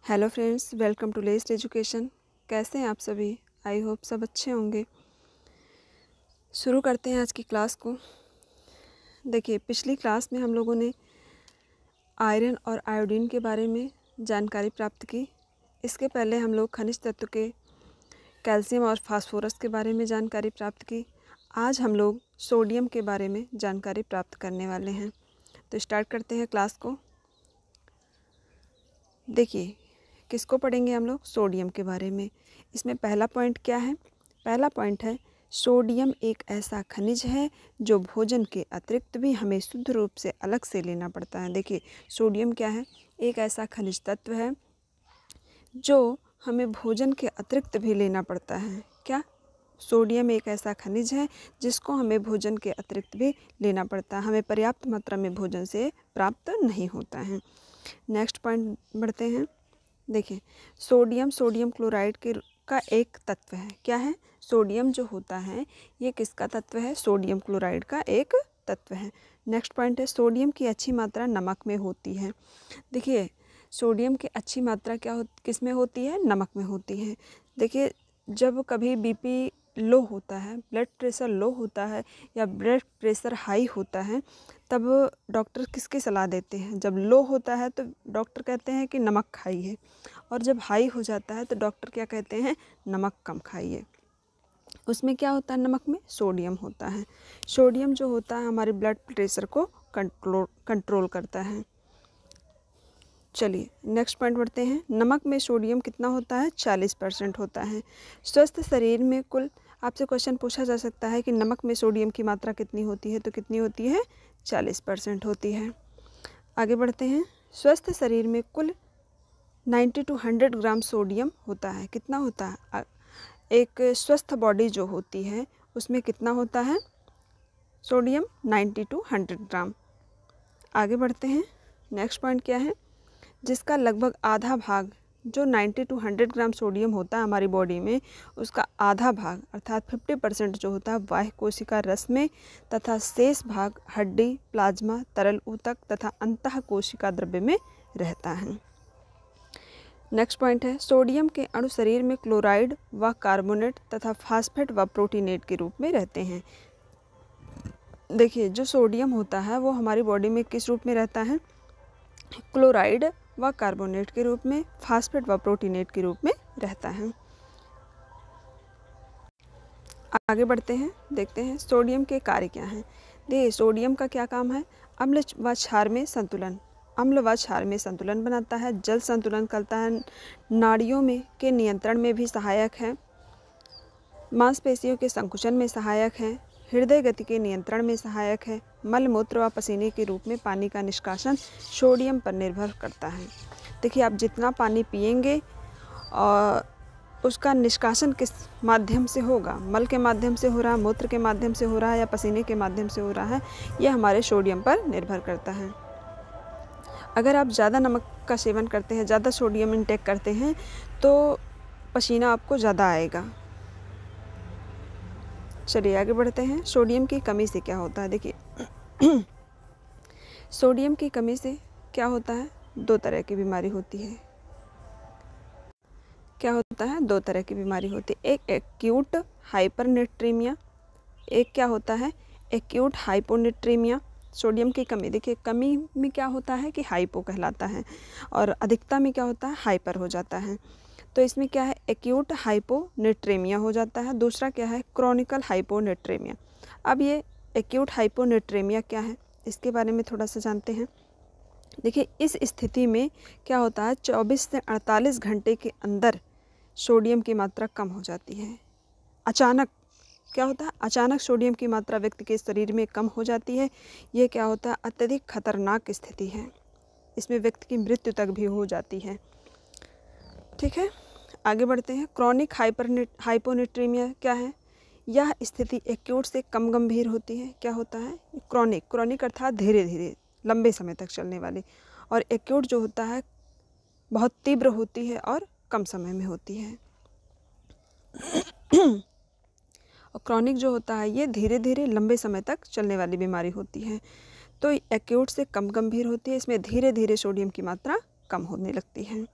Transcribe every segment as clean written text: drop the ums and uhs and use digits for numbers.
Hello friends, welcome to लेस्ट education. कैसे हैं आप सभी? आई होप सब अच्छे होंगे। शुरू करते हैं आज की क्लास को। देखिए, पिछली क्लास में हम लोगों ने आयरन और आयोडीन के बारे में जानकारी प्राप्त की। इसके पहले हम लोग खनिज तत्व के कैल्शियम और फास्फोरस के बारे में जानकारी प्राप्त की। आज हम लोग सोडियम के बारे में जानकारी प्राप्त करने वाले हैं। तो स्टार्ट करते हैं क्लास को। देखिए, किसको पढ़ेंगे हम लोग? सोडियम के बारे में। इसमें पहला पॉइंट क्या है? पहला पॉइंट है सोडियम एक ऐसा खनिज है जो भोजन के अतिरिक्त भी हमें शुद्ध रूप से अलग से लेना पड़ता है। देखिए, सोडियम क्या है? एक ऐसा खनिज तत्व है जो हमें भोजन के अतिरिक्त भी लेना पड़ता है। क्या? सोडियम एक ऐसा खनिज है जिसको हमें भोजन के अतिरिक्त भी लेना पड़ता है। हमें पर्याप्त मात्रा में भोजन से प्राप्त नहीं होता है। नेक्स्ट पॉइंट बढ़ते हैं। देखिए, सोडियम क्लोराइड का एक तत्व है। क्या है? सोडियम जो होता है ये किसका तत्व है? सोडियम क्लोराइड का एक तत्व है। नेक्स्ट पॉइंट है सोडियम की अच्छी मात्रा नमक में होती है। देखिए, सोडियम की अच्छी मात्रा किस में होती है? नमक में होती है। देखिए, जब कभी बीपी लो होता है, ब्लड प्रेशर लो होता है या ब्लड प्रेशर हाई होता है, तब डॉक्टर किसकी सलाह देते हैं? जब लो होता है तो डॉक्टर कहते हैं कि नमक खाइए, और जब हाई हो जाता है तो डॉक्टर क्या कहते हैं? नमक कम खाइए। उसमें क्या होता है? नमक में सोडियम होता है। सोडियम जो होता है हमारे ब्लड प्रेशर को कंट्रोल करता है। चलिए नेक्स्ट पॉइंट बढ़ते हैं। नमक में सोडियम कितना होता है? 40% होता है। स्वस्थ शरीर में कुल, आपसे क्वेश्चन पूछा जा सकता है कि नमक में सोडियम की मात्रा कितनी होती है, तो कितनी होती है? 40% होती है। आगे बढ़ते हैं। स्वस्थ शरीर में कुल 90 to 100 ग्राम सोडियम होता है। कितना होता है? एक स्वस्थ बॉडी जो होती है उसमें कितना होता है सोडियम? 90 to 100 ग्राम। आगे बढ़ते हैं। नेक्स्ट पॉइंट क्या है? जिसका लगभग आधा भाग, जो 90 to 100 ग्राम सोडियम होता है हमारी बॉडी में, उसका आधा भाग अर्थात 50% जो होता है बाह्य कोशिका रस में, तथा शेष भाग हड्डी, प्लाज्मा, तरल ऊतक तथा अंतः कोशिका द्रव्य में रहता है। नेक्स्ट पॉइंट है सोडियम के अणु शरीर में क्लोराइड व कार्बोनेट तथा फास्फेट व प्रोटीनेट के रूप में रहते हैं। देखिए, जो सोडियम होता है वो हमारी बॉडी में किस रूप में रहता है? क्लोराइड व कार्बोनेट के रूप में, फास्फेट व प्रोटीनेट के रूप में रहता है। आगे बढ़ते हैं, देखते हैं सोडियम के कार्य क्या हैं। देखिए, सोडियम का क्या काम है? अम्ल व क्षार में संतुलन बनाता है, जल संतुलन करता है, नाड़ियों में के नियंत्रण में भी सहायक है, मांसपेशियों के संकुचन में सहायक है, हृदय गति के नियंत्रण में सहायक है, मल मूत्र व पसीने के रूप में पानी का निष्कासन सोडियम पर निर्भर करता है। देखिए, आप जितना पानी पिएंगे और उसका निष्कासन किस माध्यम से होगा? मल के माध्यम से हो रहा है, मूत्र के माध्यम से हो रहा है या पसीने के माध्यम से हो रहा है, यह हमारे सोडियम पर निर्भर करता है। अगर आप ज़्यादा नमक का सेवन करते हैं, ज़्यादा सोडियम इंटेक करते हैं, तो पसीना आपको ज़्यादा आएगा। चलिए आगे बढ़ते हैं। सोडियम की कमी से क्या होता है? देखिए, सोडियम की कमी से क्या होता है? दो तरह की बीमारी होती है। क्या होता है? दो तरह की बीमारी होती है। एक एक्यूट हाइपरनेट्रीमिया, एक क्या होता है? Acute hyponatraemia. सोडियम की कमी, देखिए कमी में क्या होता है कि हाइपो कहलाता है, और अधिकता में क्या होता है? हाइपर हो जाता है। तो इसमें क्या है? एक्यूट हाइपोनेट्रीमिया हो जाता है। दूसरा क्या है? Chronicle hyponatraemia. अब ये एक्यूट हाइपोनेट्रीमिया क्या है, इसके बारे में थोड़ा सा जानते हैं। देखिए, इस स्थिति में क्या होता है? 24 से 48 घंटे के अंदर सोडियम की मात्रा कम हो जाती है। अचानक क्या होता है? अचानक सोडियम की मात्रा व्यक्ति के शरीर में कम हो जाती है। ये क्या होता है? अत्यधिक खतरनाक स्थिति है। इसमें व्यक्ति की मृत्यु तक भी हो जाती है। ठीक है, आगे बढ़ते हैं। क्रॉनिक हाइपोनेट्रीमिया क्या है? यह स्थिति एक्यूट से कम गंभीर होती है। क्या होता है? क्रॉनिक अर्थात धीरे धीरे लंबे समय तक चलने वाली, और एक्यूट जो होता है बहुत तीव्र होती है और कम समय में होती है। और क्रॉनिक जो होता है ये धीरे धीरे लंबे समय तक चलने वाली बीमारी होती है। तो एक्यूट से कम गंभीर होती है, इसमें धीरे धीरे सोडियम की मात्रा कम होने लगती है।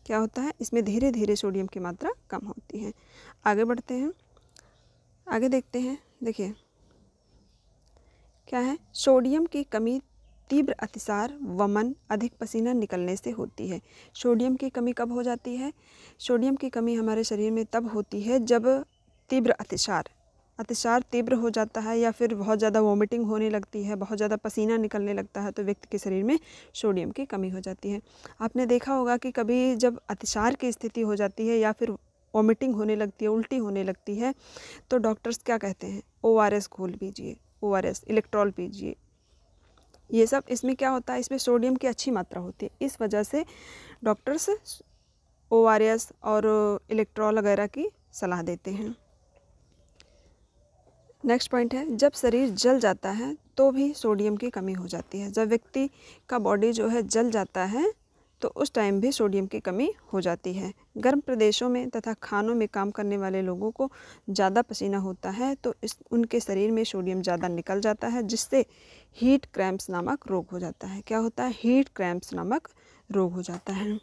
क्या होता है, इसमें धीरे धीरे सोडियम की मात्रा कम होती है। आगे बढ़ते हैं, आगे देखते हैं। देखिए क्या है, सोडियम की कमी तीव्र अतिसार, वमन, अधिक पसीना निकलने से होती है। सोडियम की कमी कब हो जाती है? सोडियम की कमी हमारे शरीर में तब होती है जब तीव्र अतिसार तीव्र हो जाता है, या फिर बहुत ज़्यादा वॉमिटिंग होने लगती है, बहुत ज़्यादा पसीना निकलने लगता है, तो व्यक्ति के शरीर में सोडियम की कमी हो जाती है। आपने देखा होगा कि कभी जब अतिसार की स्थिति हो जाती है या फिर वॉमिटिंग होने लगती है, उल्टी होने लगती है, तो डॉक्टर्स क्या कहते हैं, ORS घोल पीजिए, ORS इलेक्ट्रॉल पीजिए। ये सब इसमें क्या होता है, इसमें सोडियम की अच्छी मात्रा होती है, इस वजह से डॉक्टर्स ORS और इलेक्ट्रॉल वगैरह की सलाह देते हैं। नेक्स्ट पॉइंट है, जब शरीर जल जाता है तो भी सोडियम की कमी हो जाती है। जब व्यक्ति का बॉडी जो है जल जाता है तो उस टाइम भी सोडियम की कमी हो जाती है। गर्म प्रदेशों में तथा खानों में काम करने वाले लोगों को ज़्यादा पसीना होता है तो उनके शरीर में सोडियम ज़्यादा निकल जाता है, जिससे हीट क्रैम्प्स नामक रोग हो जाता है। क्या होता है? हीट क्रैम्प्स नामक रोग हो जाता है।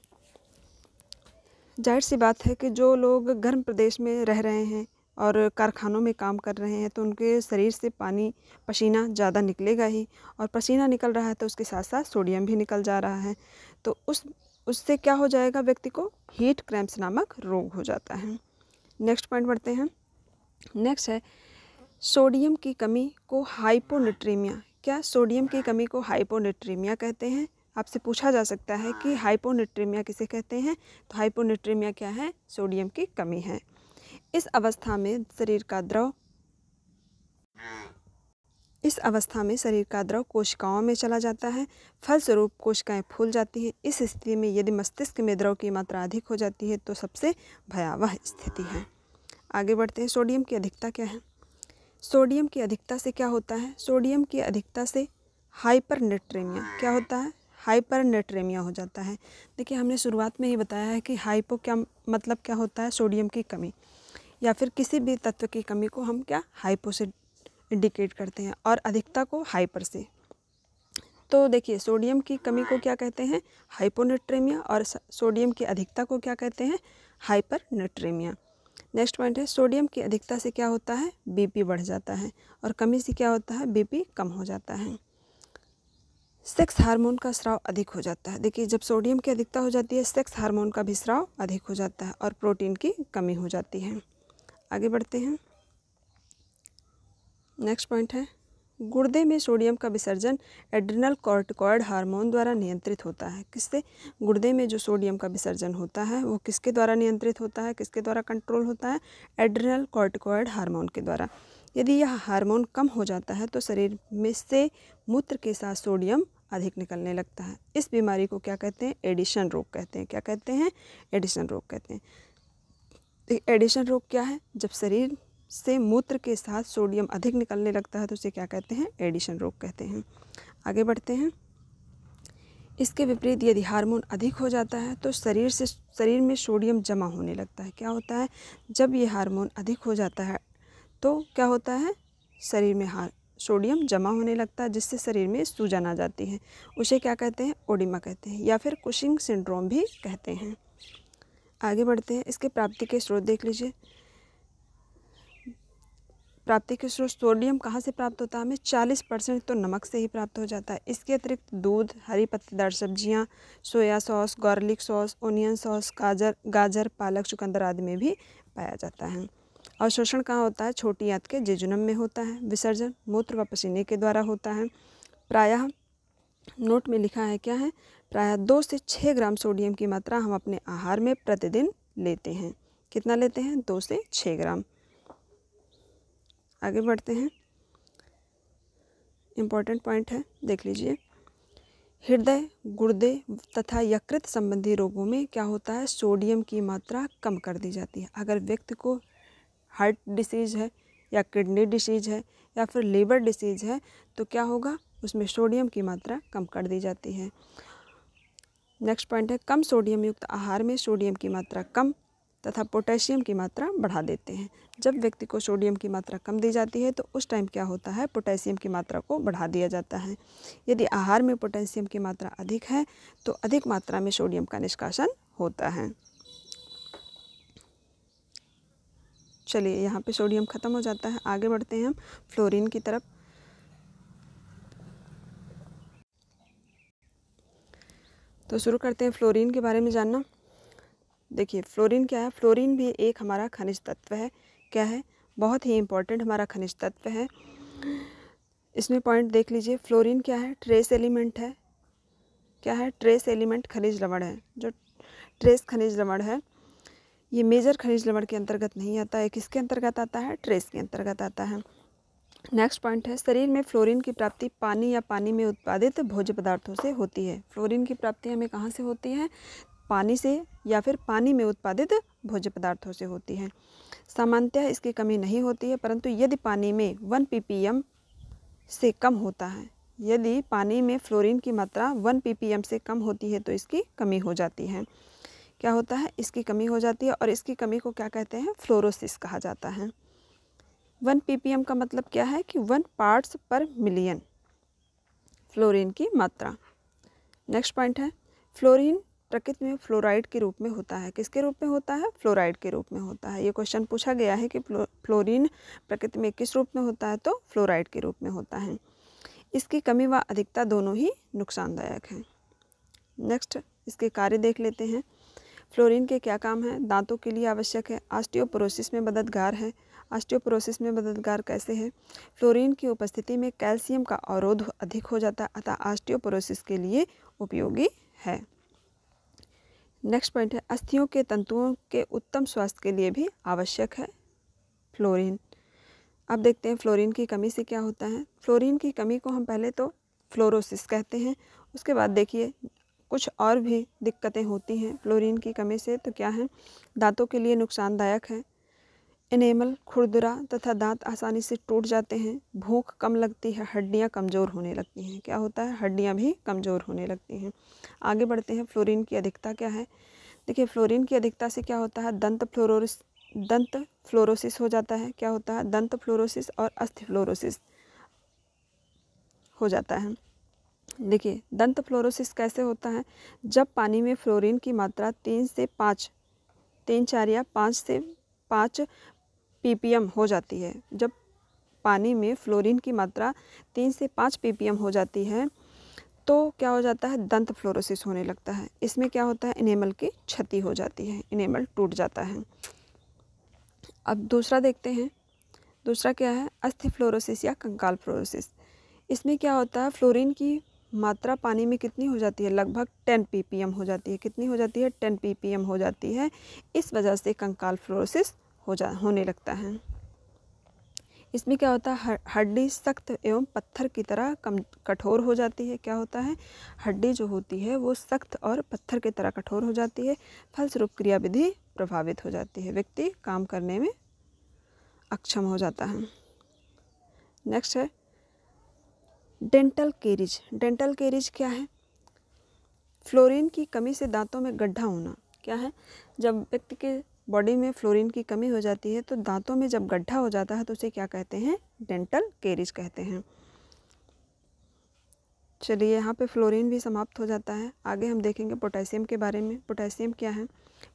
जाहिर सी बात है कि जो लोग गर्म प्रदेश में रह रहे हैं और कारखानों में काम कर रहे हैं तो उनके शरीर से पसीना ज़्यादा निकलेगा ही, और पसीना निकल रहा है तो उसके साथ साथ सोडियम भी निकल जा रहा है, तो उससे क्या हो जाएगा, व्यक्ति को हीट क्रैम्प्स नामक रोग हो जाता है। नेक्स्ट पॉइंट बढ़ते हैं। नेक्स्ट है, सोडियम की कमी को हाइपोनेट्रीमिया। क्या सोडियम की कमी को हाइपोनेट्रीमिया कहते हैं? आपसे पूछा जा सकता है कि हाइपोनेट्रीमिया किसे कहते हैं, तो हाइपोनेट्रीमिया क्या है? सोडियम की कमी है। इस अवस्था में शरीर का द्रव कोशिकाओं में चला जाता है, फलस्वरूप कोशिकाएं फूल जाती हैं। इस स्थिति में यदि मस्तिष्क में द्रव की मात्रा अधिक हो जाती है तो सबसे भयावह स्थिति है। आगे बढ़ते हैं। सोडियम की अधिकता क्या है? सोडियम की अधिकता से क्या होता है? सोडियम की अधिकता से हाइपरनेट्रेमिया क्या होता है? हाइपरनेट्रेमिया हो जाता है। देखिए, हमने शुरुआत में ही बताया है कि हाइपो क्या मतलब क्या होता है? सोडियम की कमी या फिर किसी भी तत्व की कमी को हम क्या हाइपो से इंडिकेट करते हैं, और अधिकता को हाइपर से। तो देखिए, सोडियम की कमी को क्या कहते हैं? हाइपोनेट्रेमिया, और सोडियम की अधिकता को क्या कहते हैं? हाइपरनेट्रेमिया। नेक्स्ट पॉइंट है, सोडियम की अधिकता से क्या होता है? बीपी बढ़ जाता है, और कमी से क्या होता है? बीपी कम हो जाता है। सेक्स हार्मोन का स्राव अधिक हो जाता है। देखिए, जब सोडियम की अधिकता हो जाती है, सेक्स हार्मोन का भी स्राव अधिक हो जाता है, और प्रोटीन की कमी हो जाती है। आगे बढ़ते हैं। नेक्स्ट पॉइंट है, गुर्दे में सोडियम का विसर्जन एड्रिनल कॉर्टिकॉइड हार्मोन द्वारा नियंत्रित होता है। किससे? गुर्दे में जो सोडियम का विसर्जन होता है वो किसके द्वारा नियंत्रित होता है, किसके द्वारा कंट्रोल होता है? एड्रिनल कॉर्टिकॉइड हार्मोन के द्वारा। यदि यह हार्मोन कम हो जाता है तो शरीर में से मूत्र के साथ सोडियम अधिक निकलने लगता है। इस बीमारी को क्या कहते हैं? एडिशन रोग कहते हैं। क्या कहते हैं? एडिशन रोग कहते हैं। एडिशन रोग क्या है? जब शरीर से मूत्र के साथ सोडियम अधिक निकलने लगता है तो उसे क्या कहते हैं? एडिशन रोग कहते हैं। आगे बढ़ते हैं। इसके विपरीत यदि हार्मोन अधिक हो जाता है तो शरीर में सोडियम जमा होने लगता है। क्या होता है? जब ये हार्मोन अधिक हो जाता है तो क्या होता है? शरीर में सोडियम जमा होने लगता है, जिससे शरीर में सूजन आ जाती है। उसे क्या कहते हैं? ओडिमा कहते हैं, या फिर कुशिंग सिंड्रोम भी कहते हैं। आगे बढ़ते हैं। इसके प्राप्ति के स्रोत देख लीजिए। प्राप्ति के स्रोत सोडियम कहाँ से प्राप्त होता है? हमें 40% तो नमक से ही प्राप्त हो जाता है। इसके अतिरिक्त दूध, हरी पत्तेदार सब्जियाँ, soya sauce, garlic sauce, onion sauce, गाजर, पालक, चुकंदर आदि में भी पाया जाता है। और शोषण कहाँ होता है? छोटी आंत के जेजुनम में होता है। विसर्जन मूत्र व पसीने के द्वारा होता है। प्रायः नोट में लिखा है क्या है? प्रायः 2 से 6 ग्राम सोडियम की मात्रा हम अपने आहार में प्रतिदिन लेते हैं। कितना लेते हैं? 2 से 6 ग्राम। आगे बढ़ते हैं। इम्पॉर्टेंट पॉइंट है, देख लीजिए। हृदय, गुर्दे तथा यकृत संबंधी रोगों में क्या होता है? सोडियम की मात्रा कम कर दी जाती है। अगर व्यक्ति को हार्ट डिसीज़ है या किडनी डिसीज़ है या फिर लीवर डिसीज़ है तो क्या होगा? उसमें सोडियम की मात्रा कम कर दी जाती है। नेक्स्ट पॉइंट है, कम सोडियम युक्त आहार में सोडियम की मात्रा कम तथा पोटेशियम की मात्रा बढ़ा देते हैं। जब व्यक्ति को सोडियम की मात्रा कम दी जाती है तो उस टाइम क्या होता है, पोटेशियम की मात्रा को बढ़ा दिया जाता है। यदि आहार में पोटेशियम की मात्रा अधिक है तो अधिक मात्रा में सोडियम का निष्कासन होता है। चलिए यहाँ पे सोडियम ख़त्म हो जाता है, आगे बढ़ते हैं हम फ्लोरीन की तरफ। तो शुरू करते हैं फ्लोरीन के बारे में जानना। देखिए फ्लोरीन क्या है, फ्लोरीन भी एक हमारा खनिज तत्व है। क्या है, बहुत ही इम्पोर्टेंट हमारा खनिज तत्व है। इसमें पॉइंट देख लीजिए, फ्लोरीन क्या है, ट्रेस एलिमेंट है। क्या है, ट्रेस एलिमेंट खनिज लवण है। जो ट्रेस खनिज लवण है ये मेजर खनिज लवण के अंतर्गत नहीं आता है। किसके अंतर्गत आता है, ट्रेस के अंतर्गत आता है। नेक्स्ट पॉइंट है, शरीर में फ्लोरीन की प्राप्ति पानी या पानी में उत्पादित भोज्य पदार्थों से होती है। फ्लोरीन की प्राप्ति हमें कहाँ से होती है, पानी से या फिर पानी में उत्पादित भोज्य पदार्थों से होती है। सामान्यतः इसकी कमी नहीं होती है, परंतु यदि पानी में 1 ppm से कम होता है, यदि पानी में फ्लोरीन की मात्रा 1 ppm से कम होती है तो इसकी कमी हो जाती है। क्या होता है, इसकी कमी हो जाती है और इसकी कमी को क्या कहते हैं, फ्लोरोसिस कहा जाता है। 1 ppm का मतलब क्या है कि 1 पार्ट्स पर मिलियन फ्लोरीन की मात्रा। नेक्स्ट पॉइंट है, फ्लोरीन प्रकृति में फ्लोराइड के रूप में होता है। किसके रूप में होता है, फ्लोराइड के रूप में होता है। ये क्वेश्चन पूछा गया है कि फ्लोरीन प्रकृति में किस रूप में होता है, तो फ्लोराइड के रूप में होता है। इसकी कमी व अधिकता दोनों ही नुकसानदायक हैं। नेक्स्ट इसके कार्य देख लेते हैं। फ्लोरीन के क्या काम हैं, दांतों के लिए आवश्यक है, ऑस्टियोपोरोसिस में मददगार है। ऑस्टियोपोरोसिस में मददगार कैसे है, फ्लोरीन की उपस्थिति में कैल्शियम का अवरोध अधिक हो जाता है, अतः ऑस्टियोपोरोसिस के लिए उपयोगी है। नेक्स्ट पॉइंट है, अस्थियों के तंतुओं के उत्तम स्वास्थ्य के लिए भी आवश्यक है फ्लोरीन। अब देखते हैं फ्लोरीन की कमी से क्या होता है। फ्लोरीन की कमी को हम पहले तो फ्लोरोसिस कहते हैं, उसके बाद देखिए कुछ और भी दिक्कतें होती हैं फ्लोरीन की कमी से। तो क्या है, दांतों के लिए नुकसानदायक है, एनेमल खुरदरा तथा दांत आसानी से टूट जाते हैं, भूख कम लगती है, हड्डियां कमज़ोर होने लगती हैं। क्या होता है, हड्डियां भी कमज़ोर होने लगती हैं। आगे बढ़ते हैं, फ्लोरीन की अधिकता क्या है। देखिए फ्लोरीन की अधिकता से क्या होता है, दंत फ्लोरोसिस हो जाता है। क्या होता है, दंत फ्लोरोसिस और अस्थि फ्लोरोसिस हो जाता है। देखिए दंत फ्लोरोसिस कैसे होता है, जब पानी में फ्लोरीन की मात्रा 3 से 5 ppm हो जाती है। जब पानी में फ्लोरीन की मात्रा 3 से 5 ppm हो जाती है तो क्या हो जाता है, दंत फ्लोरोसिस होने लगता है। इसमें क्या होता है, इनेमल की क्षति हो जाती है, इनेमल टूट जाता है। अब दूसरा देखते हैं, दूसरा क्या है, अस्थि फ्लोरोसिस या कंकाल फ्लोरोसिस। इसमें क्या होता है, फ्लोरीन की मात्रा पानी में कितनी हो जाती है, लगभग 10 ppm हो जाती है। कितनी हो जाती है, 10 ppm हो जाती है। इस वजह से कंकाल फ्लोरोसिस होने लगता है। इसमें क्या होता है, हड्डी सख्त एवं पत्थर की तरह कठोर हो जाती है। क्या होता है, हड्डी जो होती है वो सख्त और पत्थर की तरह कठोर हो जाती है, फलस्वरूप क्रियाविधि प्रभावित हो जाती है, व्यक्ति काम करने में अक्षम हो जाता है। नेक्स्ट है डेंटल कैरीज। डेंटल कैरीज क्या है, फ्लोरीन की कमी से दांतों में गड्ढा होना। क्या है, जब व्यक्ति के बॉडी में फ्लोरीन की कमी हो जाती है तो दांतों में जब गड्ढा हो जाता है तो उसे क्या कहते हैं, डेंटल कैरीज कहते हैं। चलिए यहाँ पे फ्लोरीन भी समाप्त हो जाता है। आगे हम देखेंगे पोटेशियम के बारे में। पोटेशियम क्या है,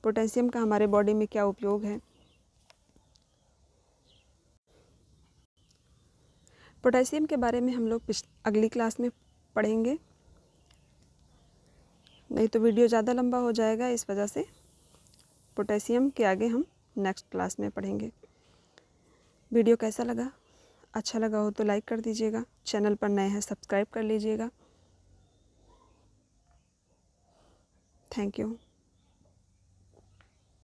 पोटेशियम का हमारे बॉडी में क्या उपयोग है। पोटेशियम के बारे में हम लोग अगली क्लास में पढ़ेंगे, नहीं तो वीडियो ज़्यादा लंबा हो जाएगा, इस वजह से पोटेशियम के आगे हम नेक्स्ट क्लास में पढ़ेंगे। वीडियो कैसा लगा, अच्छा लगा हो तो लाइक कर दीजिएगा, चैनल पर नए हैं सब्सक्राइब कर लीजिएगा। Thank you.